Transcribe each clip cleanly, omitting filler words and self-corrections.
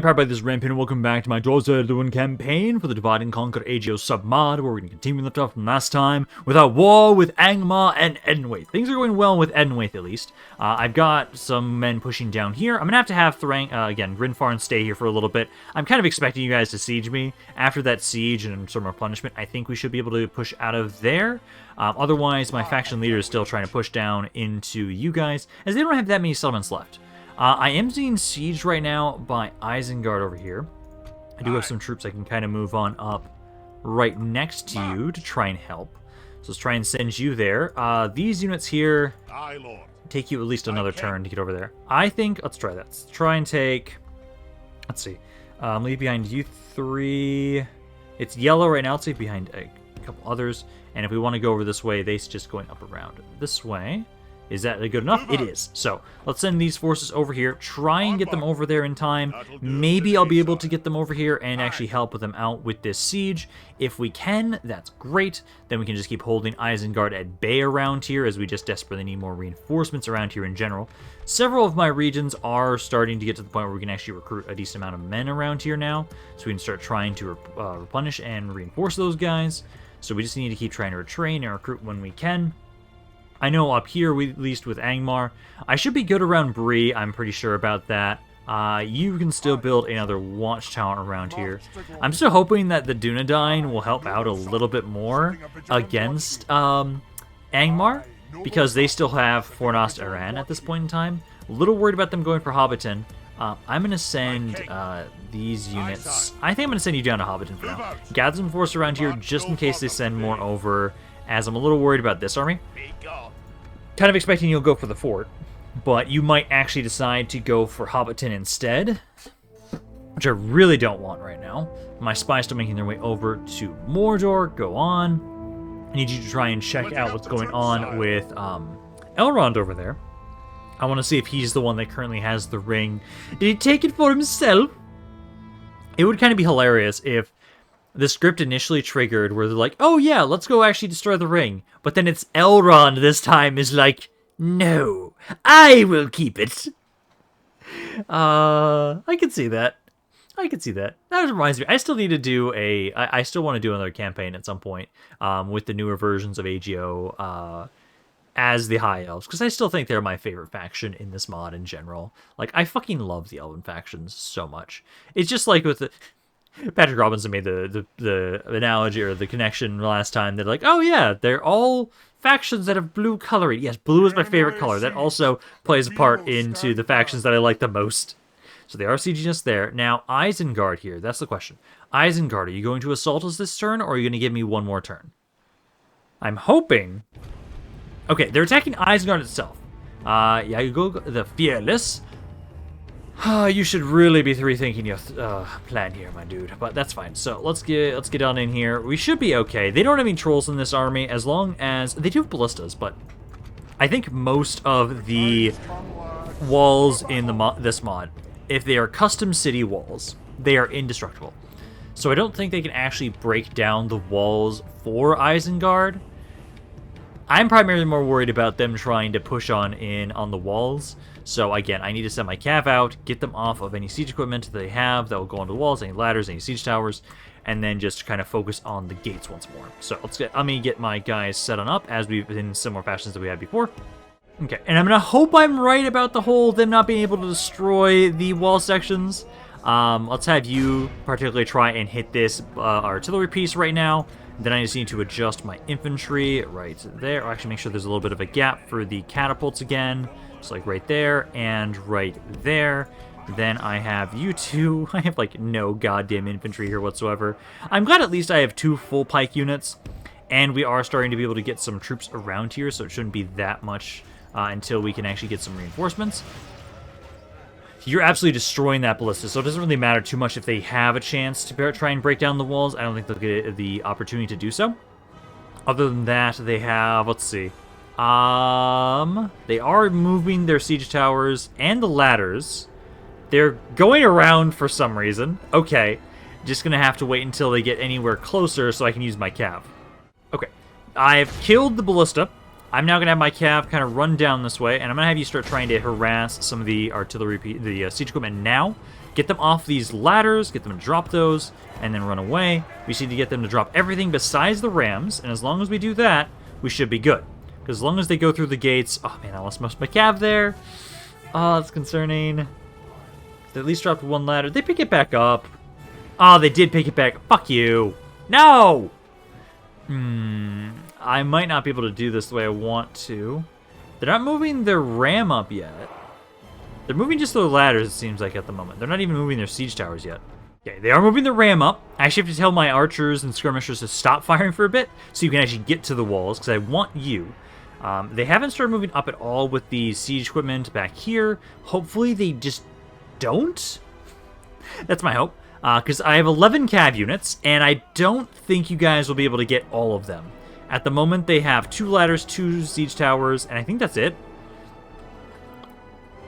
powered by this Rampaned, and welcome back to my Dwarves of Ered Luin campaign for the Divide and Conquer AGO submod, where we're going to continue left off from last time with our war with Angmar and Edenwaith. Things are going well with Edenwaith, at least. I've got some men pushing down here. I'm going to have Thrang, again, Grinfarn stay here for a little bit. I'm kind of expecting you guys to siege me. After that siege and some replenishment, I think we should be able to push out of there. Otherwise, my faction leader is still trying to push down into you guys, as they don't have that many settlements left. I am being sieged right now by Isengard over here. I do have some troops I can kind of move on up right next to you to try and help. So let's try and send you there. These units here take you at least another turn to get over there. I think, let's try that. Let's try and take, let's see, leave behind you three. It's yellow right now. Let's leave behind a couple others. And if we want to go over this way, they're just going up around this way. Is that good enough? It is. So let's send these forces over here, try and get them over there in time. Maybe I'll be able to get them over here and actually help them out with this siege. If we can, that's great. Then we can just keep holding Isengard at bay around here, as we just desperately need more reinforcements around here in general. Several of my regions are starting to get to the point where we can actually recruit a decent amount of men around here now, so we can start trying to replenish and reinforce those guys. So we just need to keep trying to retrain and recruit when we can. I know up here, at least with Angmar, I should be good around Bree. I'm pretty sure about that. You can still build another watchtower around here. I'm still hoping that the Dunedain will help out a little bit more against Angmar, because they still have Fornost Aran at this point in time. A little worried about them going for Hobbiton. I'm going to send these units. I think I'm going to send you down to Hobbiton for now. Gather some force around here just in case they send more over, as I'm a little worried about this army. Kind of expecting you'll go for the fort, but you might actually decide to go for Hobbiton instead, which I really don't want right now. My spies still making their way over to Mordor. Go on. I need you to try and check out what's going on with Elrond over there. I want to see if he's the one that currently has the ring. Did he take it for himself? It would kind of be hilarious if the script initially triggered where they're like, oh yeah, let's go actually destroy the ring. But then it's Elrond this time is like, no, I will keep it. I can see that. I can see that. That reminds me, I still need to do I still want to do another campaign at some point with the newer versions of AGO as the High Elves, because I still think they're my favorite faction in this mod in general. Like, I fucking love the Elven factions so much. It's just like with the... Patrick Robinson made the analogy or the connection last time. They're like, oh yeah, they're all factions that have blue coloring. Yes, blue is my favorite color. That also plays a part into the factions that I like the most. So they are sieging us there. Now, Isengard here, that's the question. Isengard, are you going to assault us this turn, or are you going to give me one more turn? I'm hoping... Okay, they're attacking Isengard itself. Yeah, you go the Fearless. You should really be rethinking your plan here, my dude. But that's fine. So let's get on in here. We should be okay. They don't have any trolls in this army, as long as they do have ballistas. But I think most of the walls in this mod, if they are custom city walls, they are indestructible. So I don't think they can actually break down the walls for Isengard. I'm primarily more worried about them trying to push on the walls. So again, I need to send my cav out, get them off of any siege equipment that they have that will go onto the walls, any ladders, any siege towers, and then just kind of focus on the gates once more. So let me get my guys set on up as we've been in similar fashions that we had before. Okay, and I'm gonna hope I'm right about the whole them not being able to destroy the wall sections. Let's have you particularly try and hit this artillery piece right now. Then I just need to adjust my infantry right there. I'll actually make sure there's a little bit of a gap for the catapults again. So like right there and right there. Then I have you two. I have like no goddamn infantry here whatsoever. I'm glad at least I have 2 full pike units. And we are starting to be able to get some troops around here, so it shouldn't be that much until we can actually get some reinforcements. You're absolutely destroying that ballista, so it doesn't really matter too much if they have a chance to try and break down the walls. I don't think they'll get the opportunity to do so. Other than that, they have, let's see. They are moving their siege towers and the ladders. They're going around for some reason. Okay, just gonna have to wait until they get anywhere closer so I can use my cav. Okay, I've killed the ballista. I'm now going to have my cav kind of run down this way, and I'm going to have you start trying to harass some of the artillery, the siege equipment now. get them off these ladders, get them to drop those, and then run away. We just need to get them to drop everything besides the rams, and as long as we do that, we should be good. Because as long as they go through the gates... Oh, man, I lost most of my cav there. Oh, that's concerning. They at least dropped one ladder. They pick it back up. Oh, they did pick it back. Fuck you. No! I might not be able to do this the way I want to. They're not moving their ram up yet. They're moving just the ladders, it seems like, at the moment. They're not even moving their siege towers yet. Okay, they are moving the ram up. I actually have to tell my archers and skirmishers to stop firing for a bit so you can actually get to the walls, because I want you. They haven't started moving up at all with the siege equipment back here. Hopefully they just don't. That's my hope. Because I have 11 cav units, and I don't think you guys will be able to get all of them. At the moment, they have 2 ladders, 2 siege towers, and I think that's it.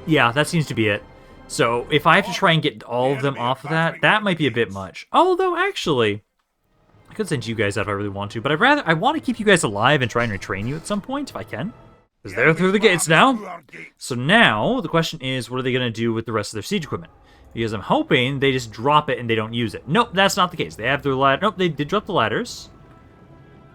Yeah, that seems to be it. So, if I have to try and get all of them off of that, that might be a bit much. Although, actually, I could send you guys out if I really want to, but I want to keep you guys alive and try and retrain you at some point, if I can. Because they're through the gates now. So now, the question is, what are they going to do with the rest of their siege equipment? Because I'm hoping they just drop it and they don't use it. Nope, that's not the case. They have their ladder. Nope, they did drop the ladders.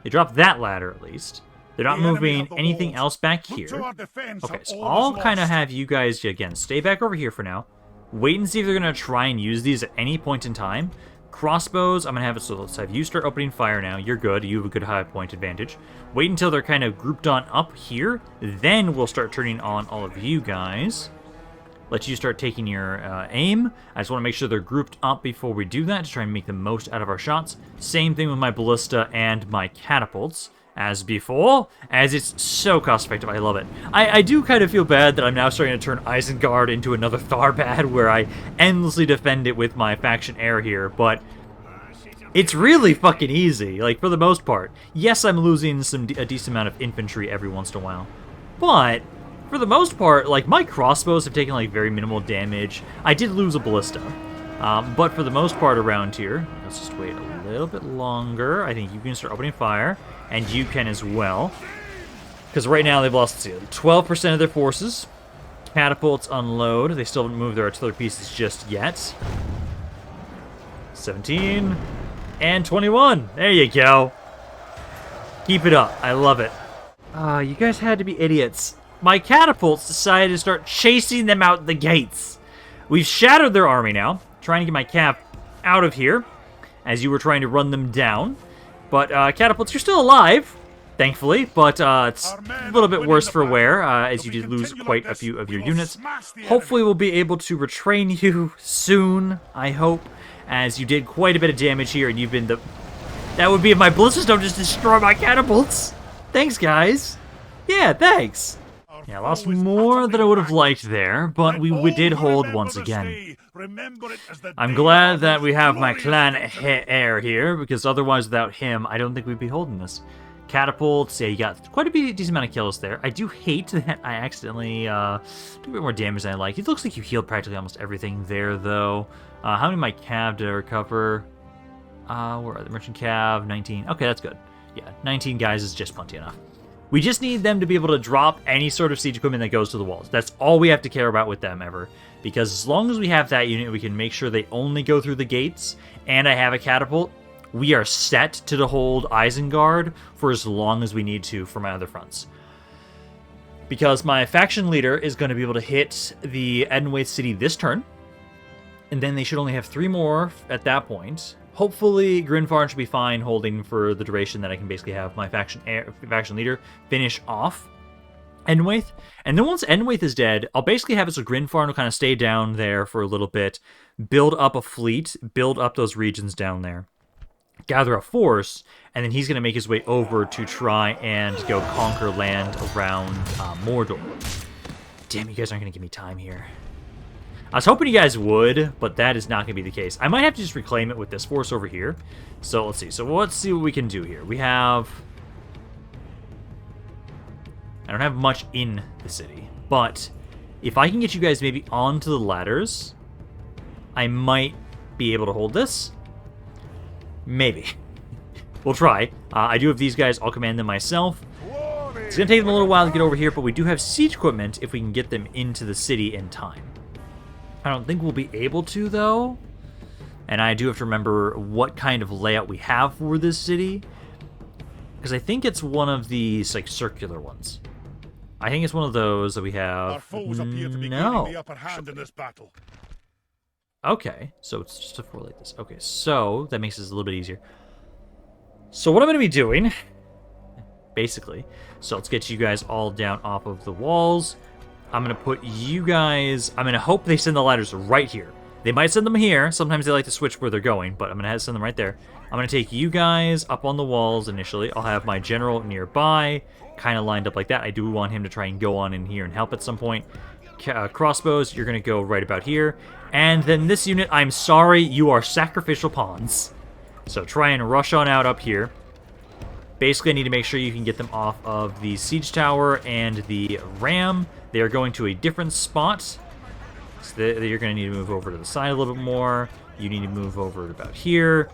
They dropped that ladder, at least. They're not moving anything else back here. Okay, so I'll kind of have you guys, again, stay back over here for now. Wait and see if they're going to try and use these at any point in time. Crossbows, I'm going to have it, so let's have you start opening fire now. You're good. You have a good high point advantage. Wait until they're kind of grouped on up here. Then we'll start turning on all of you guys. Let you start taking your aim. I just want to make sure they're grouped up before we do that to try and make the most out of our shots. Same thing with my ballista and my catapults as before, as it's so cost effective. I love it. I do kind of feel bad that I'm now starting to turn Isengard into another Tharbad where I endlessly defend it with my faction heir here, but it's really fucking easy, like, for the most part. Yes, I'm losing a decent amount of infantry every once in a while, but for the most part, like, my crossbows have taken, like, very minimal damage. I did lose a ballista, but for the most part around here, let's just wait a little bit longer. I think you can start opening fire, and you can as well. Because right now they've lost, let's see, 12% of their forces. Catapults unload. They still haven't moved their artillery pieces just yet. 17 and 21. There you go. Keep it up. I love it. You guys had to be idiots. My catapults decided to start chasing them out the gates. We've shattered their army now, trying to get my cav out of here, as you were trying to run them down. But catapults, you're still alive, thankfully, but it's a little bit worse for wear, as you did lose quite a few of your units. Hopefully we'll be able to retrain you soon, I hope, as you did quite a bit of damage here, and you've been the... That would be if my ballistas don't just destroy my catapults. Thanks, guys. Yeah, thanks. Yeah, I lost more than I would have liked there, but we did hold once again. I'm glad that we have my clan heir here, because otherwise without him, I don't think we'd be holding this. Catapults, yeah, you got quite a decent amount of kills there. I do hate that I accidentally took a bit more damage than I like. It looks like you healed practically almost everything there, though. How many of my cav did I recover? Where are the merchant cav? 19. Okay, that's good. Yeah, 19 guys is just plenty enough. We just need them to be able to drop any sort of siege equipment that goes to the walls. That's all we have to care about with them ever. Because as long as we have that unit, we can make sure they only go through the gates, and I have a catapult, we are set to hold Isengard for as long as we need to for my other fronts. Because my faction leader is going to be able to hit the Edenwaith city this turn, and then they should only have 3 more at that point. Hopefully, Grinfarn should be fine holding for the duration that I can basically have my faction leader finish off Edenwaith. And then once Edenwaith is dead, I'll basically have it so Grinfarn will kind of stay down there for a little bit, build up a fleet, build up those regions down there, gather a force, and then he's going to make his way over to try and go conquer land around Mordor. Damn, you guys aren't going to give me time here. I was hoping you guys would, but that is not going to be the case. I might have to just reclaim it with this force over here. So let's see. So let's see what we can do here. We have... I don't have much in the city, but if I can get you guys maybe onto the ladders, I might be able to hold this. Maybe. We'll try. I do have these guys. I'll command them myself. It's going to take them a little while to get over here, but we do have siege equipment if we can get them into the city in time. I don't think we'll be able to, though. And I do have to remember what kind of layout we have for this city. Because I think it's one of these, like, circular ones. I think it's one of those that we have. Our foes appear to be gaining the upper hand in this battle. Okay, so it's just a 4 like this. Okay, so that makes this a little bit easier. So what I'm going to be doing, basically, so let's get you guys all down off of the walls. I'm going to put you guys, I'm going to hope they send the ladders right here. They might send them here. Sometimes they like to switch where they're going, but I'm going to send them right there. I'm going to take you guys up on the walls initially. I'll have my general nearby, kind of lined up like that. I do want him to try and go on in here and help at some point. Crossbows, you're going to go right about here. And then this unit, I'm sorry, you are sacrificial pawns. So try and rush on out up here. Basically, I need to make sure you can get them off of the siege tower and the ram. They are going to a different spot. So you're going to need to move over to the side a little bit more. You need to move over to about here.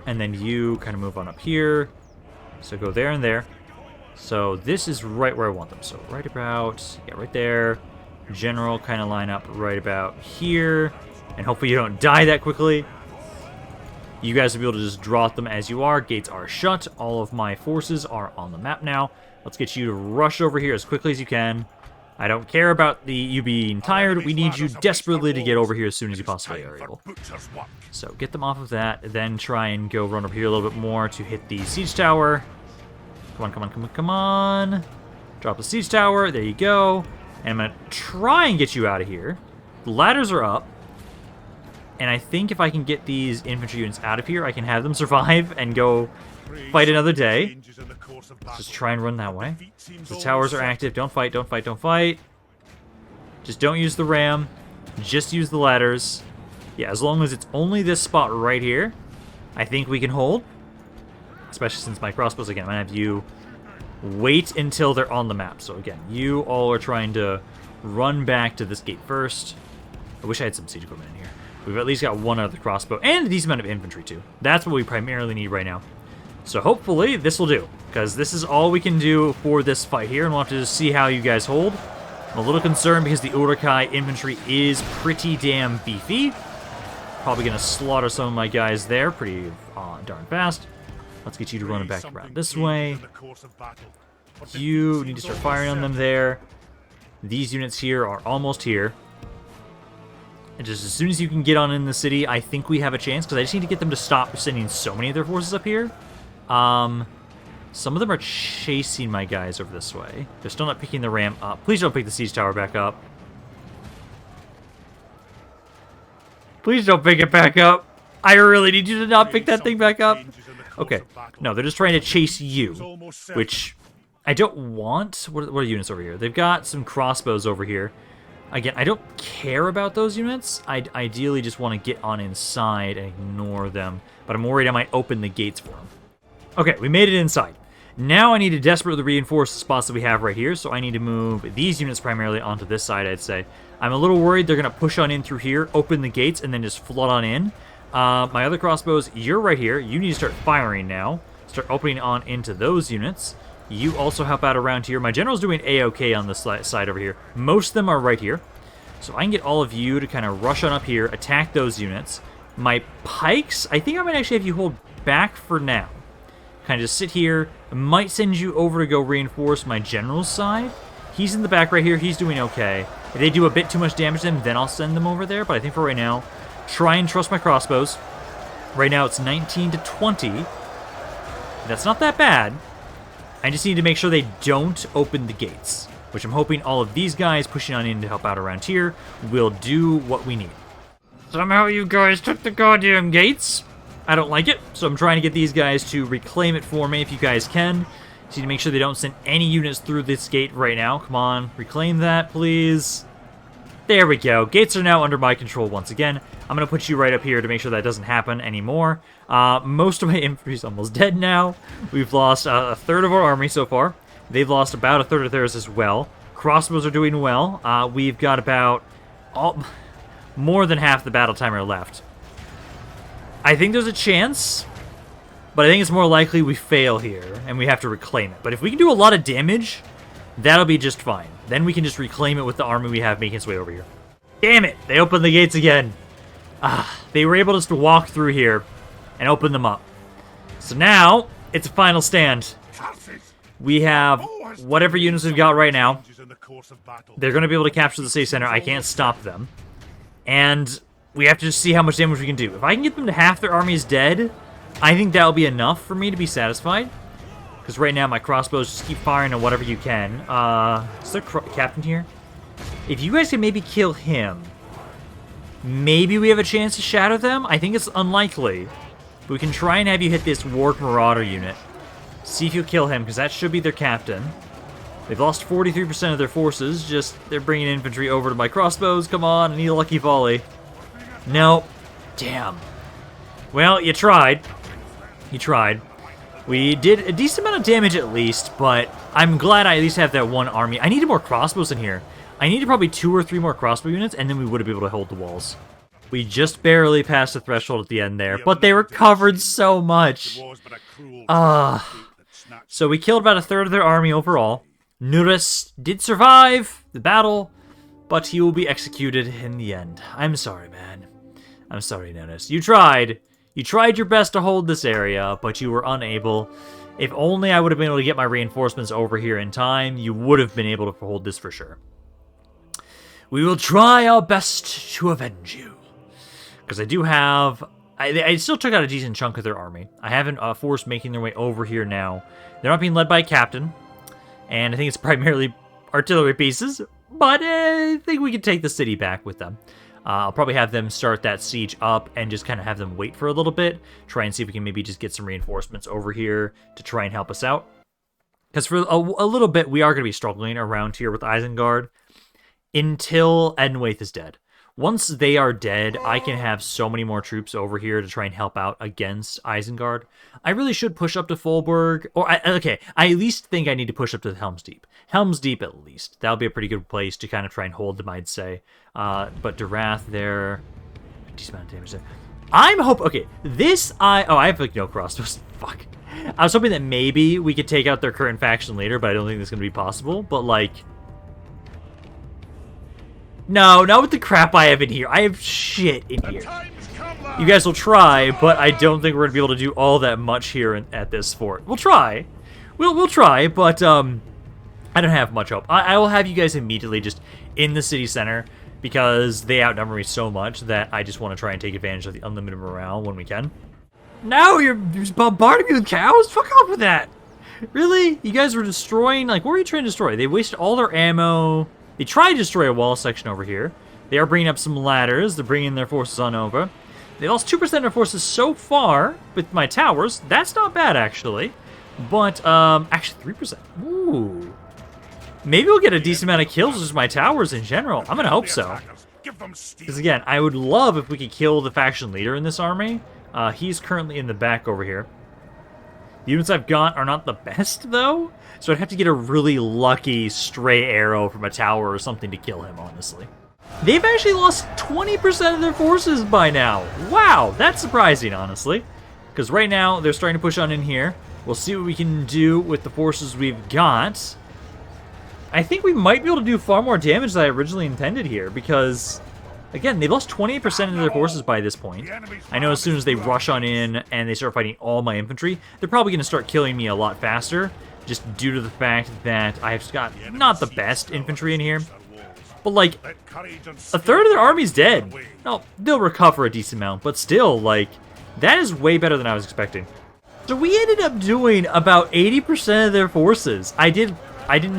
And then you kind of move on up here. So go there and there. So this is right where I want them. So right about, yeah, right there. General kind of line up right about here. And hopefully you don't die that quickly. You guys will be able to just draw at them as you are. Gates are shut. All of my forces are on the map now. Let's get you to rush over here as quickly as you can. I don't care about you being tired. We need you desperately to get over here as soon as you possibly are able. So get them off of that. Then try and go run over here a little bit more to hit the siege tower. Come on, come on, come on, come on. Drop the siege tower. There you go. And I'm going to try and get you out of here. The ladders are up. And I think if I can get these infantry units out of here, I can have them survive and go fight another day. Let's just try and run that way. The towers are active. Don't fight, don't fight, don't fight. Just don't use the ram. Just use the ladders. Yeah, as long as it's only this spot right here, I think we can hold. Especially since my crossbows, again, I'm going to have you wait until they're on the map. So again, you all are trying to run back to this gate first. I wish I had some siege equipment in here. We've at least got one other crossbow, and a decent amount of infantry, too. That's what we primarily need right now. So hopefully this will do, because this is all we can do for this fight here, and we'll have to just see how you guys hold. I'm a little concerned because the Uruk-hai infantry is pretty damn beefy. Probably going to slaughter some of my guys there pretty darn fast. Let's get you to run back around this way. You need to start firing on them there. These units here are almost here. And just as soon as you can get on in the city, I think we have a chance, because I just need to get them to stop sending so many of their forces up here. Some of them are chasing my guys over this way. They're still not picking the ram up. Please don't pick the siege tower back up. Please don't pick it back up. I really need you to not pick that thing back up. Okay. No, they're just trying to chase you, which I don't want. What are units over here? They've got some crossbows over here. Again, I don't care about those units. I ideally just want to get on inside and ignore them. But I'm worried I might open the gates for them. Okay, we made it inside. Now I need to desperately reinforce the spots that we have right here. So I need to move these units primarily onto this side, I'd say. I'm a little worried they're going to push on in through here, open the gates, and then just flood on in. My other crossbows, you're right here. You need to start firing now. Start opening on into those units. You also help out around here. My general's doing A-okay on this side over here. Most of them are right here. So I can get all of you to kind of rush on up here, attack those units. My pikes, I think I might actually have you hold back for now. Kind of just sit here. I might send you over to go reinforce my general's side. He's in the back right here. He's doing okay. If they do a bit too much damage to them, then I'll send them over there. But I think for right now, try and trust my crossbows. Right now it's 19 to 20. That's not that bad. I just need to make sure they don't open the gates, which I'm hoping all of these guys pushing on in to help out around here will do what we need. Somehow you guys took the goddamn gates. I don't like it, so I'm trying to get these guys to reclaim it for me if you guys can. Just need to make sure they don't send any units through this gate right now. Come on, reclaim that, please. There we go. Gates are now under my control once again. I'm going to put you right up here to make sure that doesn't happen anymore. Most of my infantry is almost dead now. We've lost a third of our army so far. They've lost about a third of theirs as well. Crossbows are doing well. We've got about more than half the battle timer left. I think there's a chance, but I think it's more likely we fail here and we have to reclaim it. But if we can do a lot of damage, that'll be just fine. Then we can just reclaim it with the army we have making its way over here. Damn it! They opened the gates again. They were able just to walk through here and open them up. So now, it's a final stand. We have whatever units we've got right now. They're going to be able to capture the city center. I can't stop them. And we have to just see how much damage we can do. If I can get them to half their armies dead, I think that'll be enough for me to be satisfied. Because right now, my crossbows just keep firing on whatever you can. Is there a captain here? If you guys can maybe kill him, maybe we have a chance to shatter them? I think it's unlikely. But we can try and have you hit this Warg Marauder unit. See if you'll kill him, because that should be their captain. They've lost 43% of their forces. Just, they're bringing infantry over to my crossbows. Come on, I need a lucky volley. No. Damn. Well, you tried. You tried. We did a decent amount of damage at least, but I'm glad I at least have that one army. I needed more crossbows in here. I needed probably 2 or 3 more crossbow units, and then we would have been able to hold the walls. We just barely passed the threshold at the end there, but they recovered so much. So we killed about 1/3 of their army overall. Nuris did survive the battle, but he will be executed in the end. I'm sorry, man. I'm sorry, Nuris. You tried. You tried your best to hold this area, but you were unable. If only I would have been able to get my reinforcements over here in time, you would have been able to hold this for sure. We will try our best to avenge you. Because I do have... I still took out a decent chunk of their army. I haven't forced making their way over here now. They're not being led by a captain. And I think it's primarily artillery pieces. But I think we can take the city back with them. I'll probably have them start that siege up and just kind of have them wait for a little bit. Try and see if we can maybe just get some reinforcements over here to try and help us out. Because for a little bit, we are going to be struggling around here with Isengard until Edenwaith is dead. Once they are dead, I can have so many more troops over here to try and help out against Isengard. I really should push up to Fulberg. Okay, I at least think I need to push up to Helm's Deep. Helm's Deep, at least. That'll be a pretty good place to kind of try and hold them, I'd say. But Derwath there... Decent amount of damage there. I'm hoping... Okay, this... I have, like, no crossbows. Fuck. I was hoping that maybe we could take out their current faction later, but I don't think that's going to be possible. But, like... No, not with the crap I have in here. I have shit in here. You guys will try, but I don't think we're going to be able to do all that much here at this fort. We'll try. We'll try, but I don't have much hope. I will have you guys immediately just in the city center because they outnumber me so much that I just want to try and take advantage of the unlimited morale when we can. Now you're bombarding me with cows? Fuck off with that. Really? You guys were destroying... Like, what were you trying to destroy? They wasted all their ammo... They tried to destroy a wall section over here. They are bringing up some ladders. They're bringing their forces on over. They lost 2% of their forces so far with my towers. That's not bad, actually. But, actually 3%. Ooh. Maybe we'll get a decent amount of kills with just my towers in general. I'm going to hope so. Because, again, I would love if we could kill the faction leader in this army. He's currently in the back over here. The units I've got are not the best, though. So I'd have to get a really lucky stray arrow from a tower or something to kill him, honestly. They've actually lost 20% of their forces by now. Wow, that's surprising, honestly. Because right now, they're starting to push on in here. We'll see what we can do with the forces we've got. I think we might be able to do far more damage than I originally intended here, because... Again, they've lost 28% of their forces by this point. I know as soon as they rush on in and they start fighting all my infantry, they're probably going to start killing me a lot faster, just due to the fact that I've got not the best infantry in here. But, like, 1/3 of their army's dead. No, they'll recover a decent amount, but still, like, that is way better than I was expecting. So we ended up doing about 80% of their forces. I didn't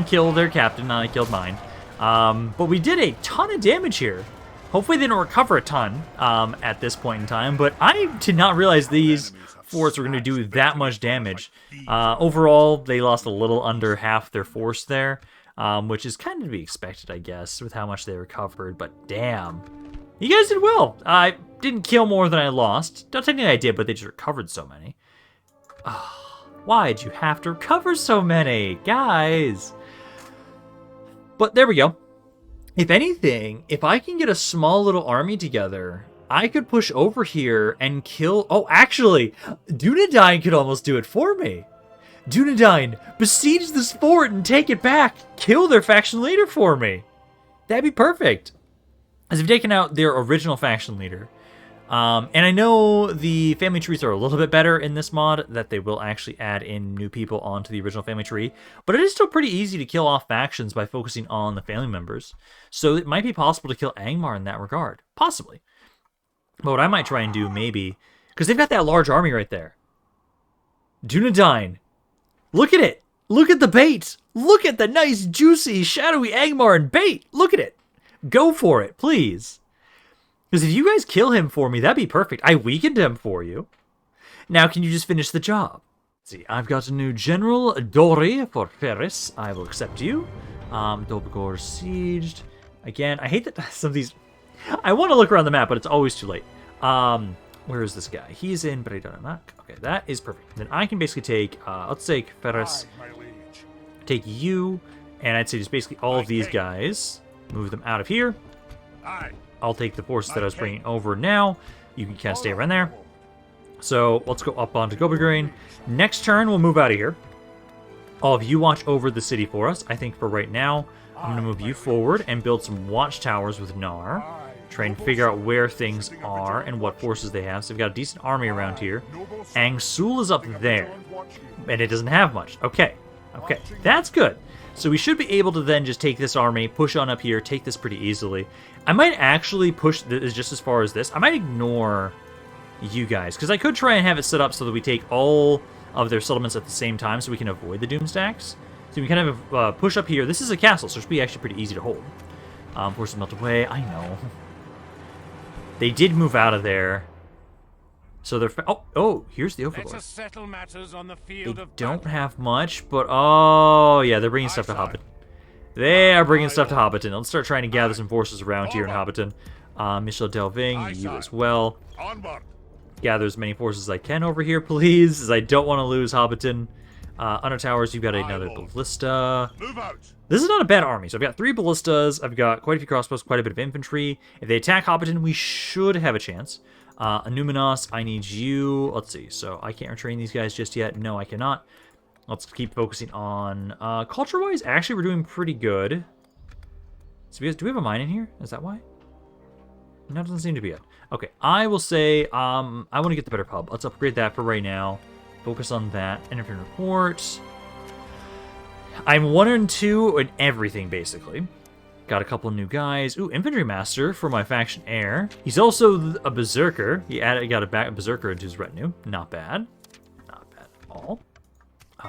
kill their captain, I killed mine. But we did a ton of damage here. Hopefully they don't recover a ton at this point in time, but I did not realize these forts were going to do that much damage. Overall, they lost a little under half their force there, which is kind of to be expected, I guess, with how much they recovered, but damn. You guys did well. I didn't kill more than I lost. Don't technically I did, but they just recovered so many. Why'd you have to recover so many, guys? But there we go. If anything, if I can get a small little army together, I could push over here and kill... Oh, actually, Dunedain could almost do it for me. Dunedain, besiege this fort and take it back. Kill their faction leader for me. That'd be perfect. is they've taken out their original faction leader. And I know the family trees are a little bit better in this mod, that they will actually add in new people onto the original family tree, but it is still pretty easy to kill off factions by focusing on the family members. So it might be possible to kill Angmar in that regard. Possibly. But what I might try and do, maybe, because they've got that large army right there. Dunedain. Look at it. Look at the bait. Look at the nice, juicy, shadowy Angmar and bait. Look at it. Go for it, please. Because if you guys kill him for me, that'd be perfect. I weakened him for you. Now can you just finish the job? Let's see, I've got a new general, Dori for Ferris. I will accept you. Dobagor sieged. Again, I hate that some of these... I want to look around the map, but it's always too late. Where is this guy? He's in Bredonamak. Okay, that is perfect. Then I can basically take, let's take Ferris, take you, and I'd say just basically all of these guys. Move them out of here. I'll take the forces that I was bringing over now. You can kind of stay around there. So let's go up onto Gobigrain. Next turn, we'll move out of here. All of you watch over the city for us. I think for right now, I'm going to move you forward and build some watchtowers with Gnar. Try and figure out where things are and what forces they have. So we've got a decent army around here. Angsûl is up there. And it doesn't have much. Okay. Okay. That's good. So we should be able to then just take this army, push on up here, take this pretty easily. I might actually push this just as far as this. I might ignore you guys, because I could try and have it set up so that we take all of their settlements at the same time so we can avoid the doom stacks. So we kind of push up here. This is a castle, so it should be actually pretty easy to hold. Forces melt away. I know. They did move out of there. So they're... Oh, here's the Overlord. They don't have much, but... Oh, yeah, they're bringing stuff to Hobbiton. They are bringing stuff to Hobbiton. Let's start trying to gather some forces around here in Hobbiton. Michel Delving, you as well. Gather as many forces as I can over here, please, as I don't want to lose Hobbiton. Under towers, you've got another ballista. This is not a bad army. So I've got 3 ballistas. I've got quite a few crossbows, quite a bit of infantry. If they attack Hobbiton, we should have a chance. Numinos, I need you. Let's see. So I can't retrain these guys just yet. No, I cannot. Let's keep focusing on... culture-wise, actually, we're doing pretty good. So do we have a mine in here? Is that why? No, it doesn't seem to be it. Okay, I will say I want to get the better pub. Let's upgrade that for right now. Focus on that. Infantry report. I'm 1 and 2 in everything, basically. Got a couple of new guys. Ooh, infantry master for my faction heir. He's also a berserker. He got a berserker into his retinue. Not bad. Not bad at all.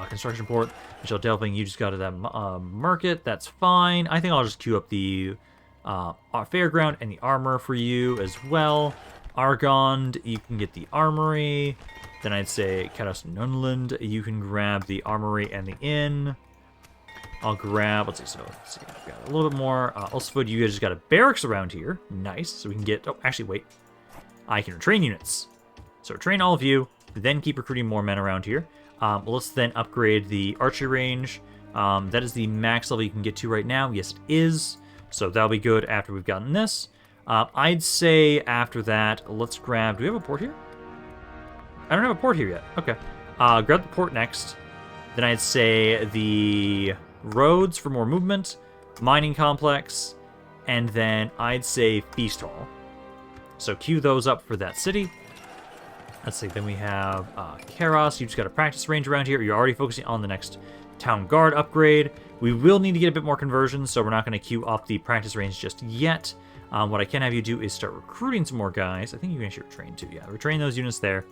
Construction port. Michel Delving, you just got to that market. That's fine. I think I'll just queue up the fairground and the armor for you as well. Argond, you can get the armory. Then I'd say Kados Nunland, you can grab the armory and the inn. I'll grab, let's see, I've got a little bit more. Ulsfoot, you guys just got a barracks around here. Nice, so we can get, oh, actually, wait. I can retrain units. So train all of you, then keep recruiting more men around here. Let's then upgrade the archery range. That is the max level you can get to right now. Yes, it is. So that'll be good after we've gotten this. I'd say after that, let's grab, do we have a port here? I don't have a port here yet. Okay. Grab the port next. Then I'd say the roads for more movement, mining complex, and then I'd say feast hall. So queue those up for that city. Let's see, then we have Karos. You just got a practice range around here. You're already focusing on the next town guard upgrade. We will need to get a bit more conversions, so we're not going to queue up the practice range just yet. What I can have you do is start recruiting some more guys. I think you can actually retrain too. Yeah, retrain those units there.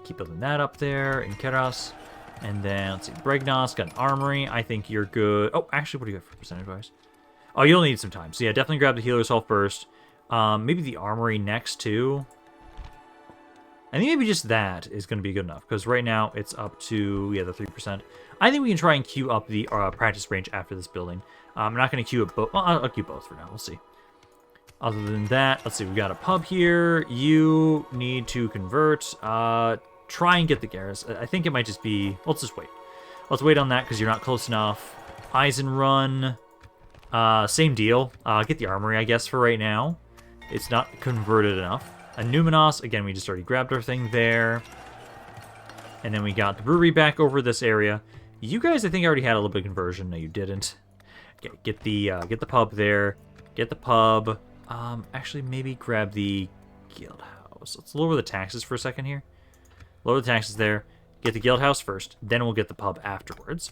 Keep building that up there in Keras. And then, let's see, Bregnos got an armory. I think you're good. Oh, actually, what do you have for percentage-wise? Oh, you'll need some time. So yeah, definitely grab the Healer's Hall first. Maybe the armory next, too. I think maybe just that is going to be good enough. Because right now, it's up to, yeah, the 3%. I think we can try and queue up the practice range after this building. I'm not going to queue up both. Well, I'll queue both for now. We'll see. Other than that, let's see. We've got a pub here. You need to convert. Try and get the garrison. I think it might just be... Let's just wait. Let's wait on that because you're not close enough. Eisenrun. Same deal. Get the armory, I guess, for right now. It's not converted enough. A Numinos. Again, we just already grabbed our thing there. And then we got the brewery back over this area. You guys, I think, already had a little bit of conversion. No, you didn't. Okay, get the pub there. Get the pub. Actually, maybe grab the guild house. Let's lower the taxes for a second here. Lower the taxes there. Get the guild house first, then we'll get the pub afterwards.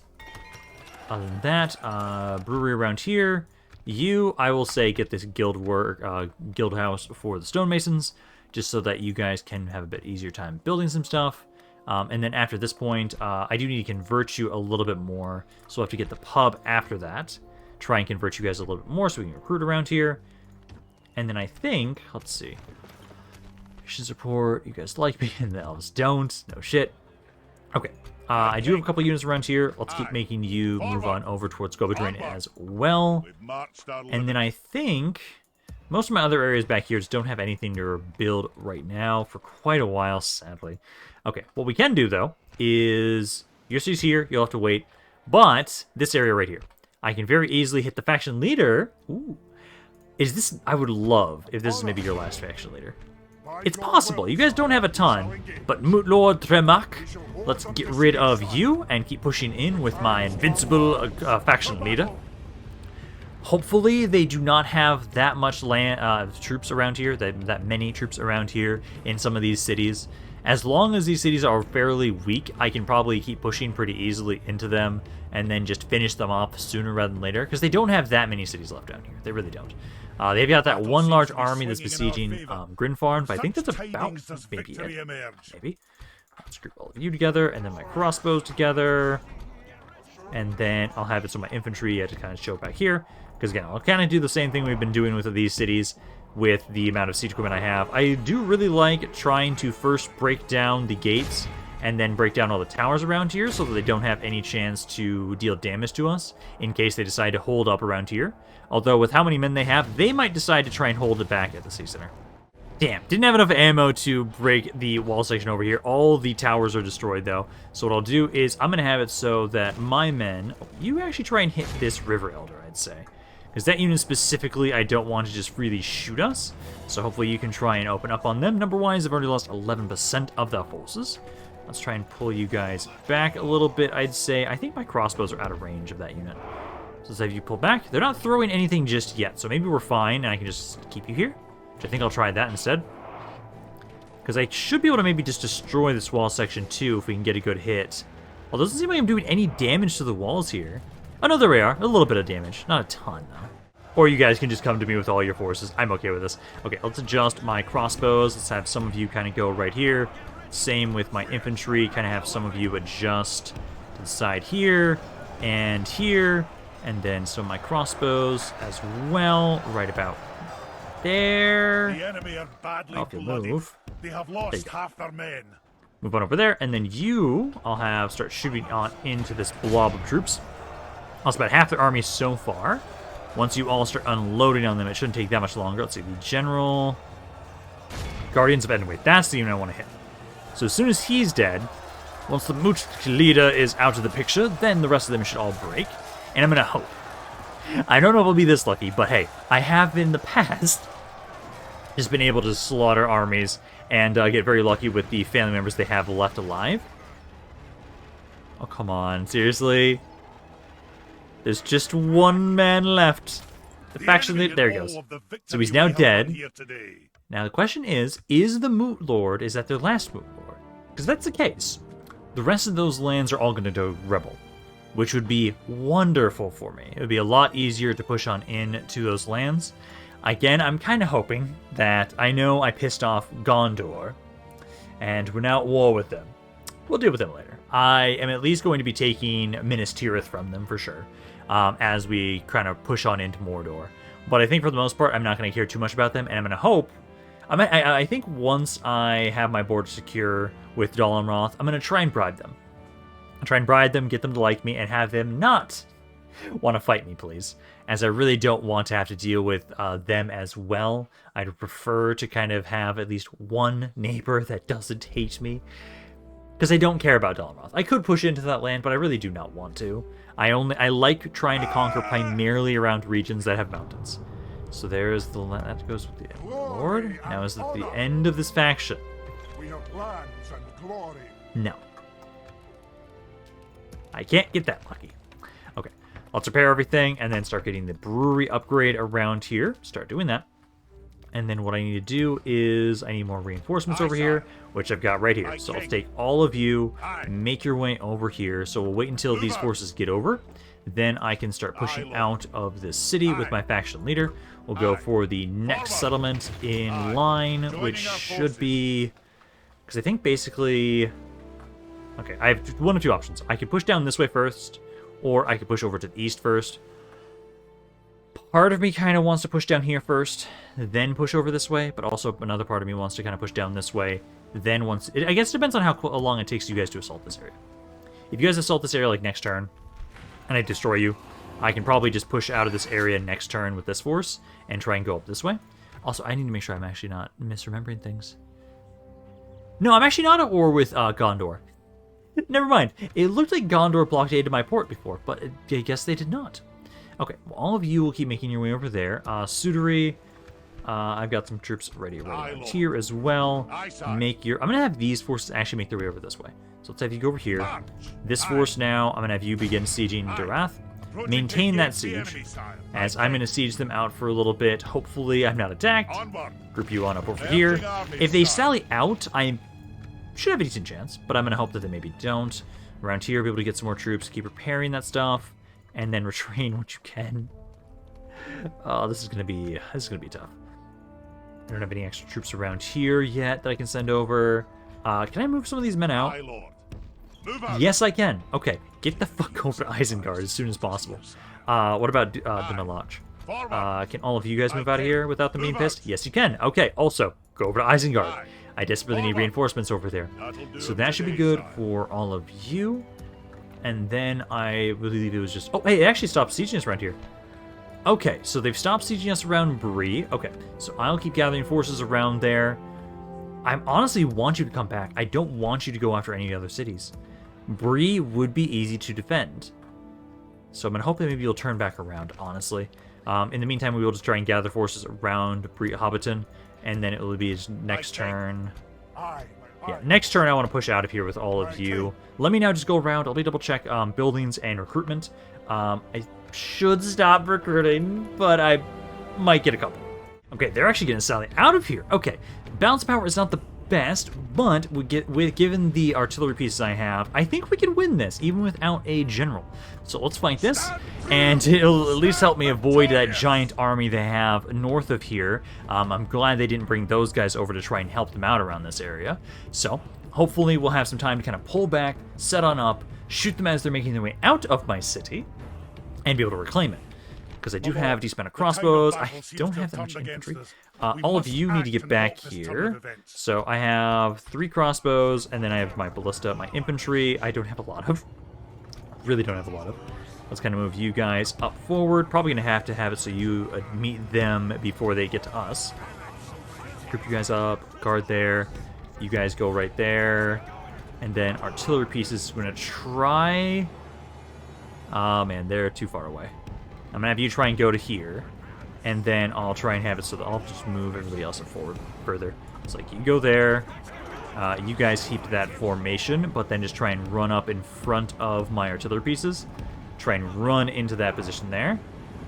Other than that, brewery around here. You, I will say, get this guild house for the stonemasons, just so that you guys can have a bit easier time building some stuff. And then after this point, I do need to convert you a little bit more, so I'll have to get the pub after that. Try and convert you guys a little bit more so we can recruit around here. And then I think, let's see. Mission support, you guys like me, and the elves don't. No shit. Okay. I do have a couple units around here. Let's keep making you move on over towards Gobadrain as well. And then I think most of my other areas back here just don't have anything to build right now for quite a while, sadly. Okay, what we can do, though, is your city's here. You'll have to wait. But this area right here, I can very easily hit the faction leader. Ooh. Is this... I would love if this is maybe your last faction leader. It's possible. You guys don't have a ton, but Moot Lord Tremak, let's get rid of you and keep pushing in with my invincible faction leader. Hopefully they do not have that much troops around here, that many troops around here in some of these cities. As long as these cities are fairly weak, I can probably keep pushing pretty easily into them and then just finish them off sooner rather than later, because they don't have that many cities left down here. They really don't. They've got that one large army that's besieging Grinfarn, but I think that's about maybe it. Maybe. Let's group all of you together, and then my crossbows together. And then I'll have it so my infantry had to kind of show back here. Because again, I'll kind of do the same thing we've been doing with these cities with the amount of siege equipment I have. I do really like trying to first break down the gates and then break down all the towers around here so that they don't have any chance to deal damage to us in case they decide to hold up around here. Although with how many men they have, they might decide to try and hold it back at the city center. Damn, didn't have enough ammo to break the wall section over here. All the towers are destroyed though. So what I'll do is I'm going to have it so that my men, you actually try and hit this river elder, I'd say. Because that unit specifically, I don't want to just freely shoot us. So hopefully you can try and open up on them. Number-wise, I've already lost 11% of their forces. Let's try and pull you guys back a little bit, I'd say. I think my crossbows are out of range of that unit. So let's have you pull back. They're not throwing anything just yet, so maybe we're fine, and I can just keep you here. Which I think I'll try that instead. Because I should be able to maybe just destroy this wall section too if we can get a good hit. Well, it doesn't seem like I'm doing any damage to the walls here. Oh, no, there we are. A little bit of damage. Not a ton, though. Or you guys can just come to me with all your forces. I'm okay with this. Okay, let's adjust my crossbows. Let's have some of you kind of go right here. Same with my infantry. Kind of have some of you adjust to the side here and here. And then some of my crossbows as well. Right about there. The enemy are badly blooded. Move. They have lost half their men. Move on over there. And then you, I'll have start shooting on into this blob of troops. That's about half their army so far. Once you all start unloading on them, it shouldn't take that much longer. Let's see, the General... Guardians of Ered. That's the unit I want to hit. So as soon as he's dead, once the Moot leader is out of the picture, then the rest of them should all break. And I'm going to hope. I don't know if I'll be this lucky, but hey, I have in the past just been able to slaughter armies and get very lucky with the family members they have left alive. Oh, come on. Seriously? There's just one man left. The faction leader, there he goes. So he's now dead. Now the question is the Moot Lord, is that their last Moot Lord? Because that's the case. The rest of those lands are all going to go rebel, which would be wonderful for me. It would be a lot easier to push on into those lands. Again, I'm kind of hoping that I know I pissed off Gondor, and we're now at war with them. We'll deal with them later. I am at least going to be taking Minas Tirith from them for sure. As we kind of push on into Mordor. But I think for the most part, I'm not going to care too much about them, and I'm going to hope... I think once I have my board secure with Dol-Amroth, I'm going to try and bribe them. Try and bribe them, get them to like me, and have them not want to fight me, please. As I really don't want to have to deal with them as well. I'd prefer to kind of have at least one neighbor that doesn't hate me. Because I don't care about Dol-Amroth. I could push into that land, but I really do not want to. I like trying to conquer primarily around regions that have mountains. So there's the land that goes with the Lord. Now is it the end of this faction? We have plans and glory. No. I can't get that lucky. Okay, let's repair everything and then start getting the brewery upgrade around here. Start doing that. And then what I need to do is I need more reinforcements over here, which I've got right here. So I'll take all of you, make your way over here. So we'll wait until these forces get over. Then I can start pushing out of this city with my faction leader. We'll go for the next settlement in line, which should be... Because I think basically... Okay, I have one of two options. I could push down this way first, or I could push over to the east first. Part of me kind of wants to push down here first, then push over this way, but also another part of me wants to kind of push down this way, then once... I guess it depends on how long it takes you guys to assault this area. If you guys assault this area like next turn, and I destroy you, I can probably just push out of this area next turn with this force, and try and go up this way. Also, I need to make sure I'm actually not misremembering things. No, I'm actually not at war with Gondor. Never mind. It looked like Gondor blockaded my port before, but I guess they did not. Okay, well, all of you will keep making your way over there. Sudari, I've got some troops ready around here as well. Make your... I'm going to have these forces actually make their way over this way. So let's have you go over here. This force now, I'm going to have you begin sieging Derwath. Maintain that siege, as I'm going to siege them out for a little bit. Hopefully I'm not attacked. Group you on up over here. If they sally out, I should have a decent chance, but I'm going to hope that they maybe don't. Around here, be able to get some more troops, keep repairing that stuff, and then retrain what you can. Oh, this is going to be tough. I don't have any extra troops around here yet that I can send over. Can I move some of these men out? Yes, I can. Okay, get the fuck over to Isengard as soon as possible. What about Dunalach? Can all of you guys move out of here without them being pissed? Yes, you can. Okay, also, go over to Isengard. I desperately need reinforcements over there. So that should be good for all of you. And then I believe it was just... Oh, hey, it actually stopped sieging us around here. Okay, so they've stopped sieging us around Bree. Okay, so I'll keep gathering forces around there. I honestly want you to come back. I don't want you to go after any other cities. Bree would be easy to defend. So I'm going to hope that maybe you'll turn back around, honestly. In the meantime, we will just try and gather forces around Bree Hobbiton, and then it will be his next turn. Yeah, next turn I want to push out of here with all of you. Let me now just go around. I'll be double check buildings and recruitment. I should stop recruiting, but I might get a couple. Okay, they're actually getting Sally out of here. Okay, balance power is not the best, but given the artillery pieces I have, I think we can win this, even without a general. So let's fight this, and it'll at least help me avoid that giant army they have north of here. I'm glad they didn't bring those guys over to try and help them out around this area. So hopefully we'll have some time to kind of pull back, set on up, shoot them as they're making their way out of my city, and be able to reclaim it. Because I do have a decent amount of crossbows. I don't have that much infantry. All of you need to get back here. So I have 3 crossbows, and then I have my ballista, my infantry. I don't have a lot of. Really don't have a lot of. Let's kind of move you guys up forward. Probably going to have it so you meet them before they get to us. Group you guys up. Guard there. You guys go right there. And then artillery pieces, we're going to try... Oh, man, they're too far away. I'm going to have you try and go to here, and then I'll try and have it so that I'll just move everybody else forward further. It's like, you go there, you guys keep that formation, but then just try and run up in front of my artillery pieces. Try and run into that position there.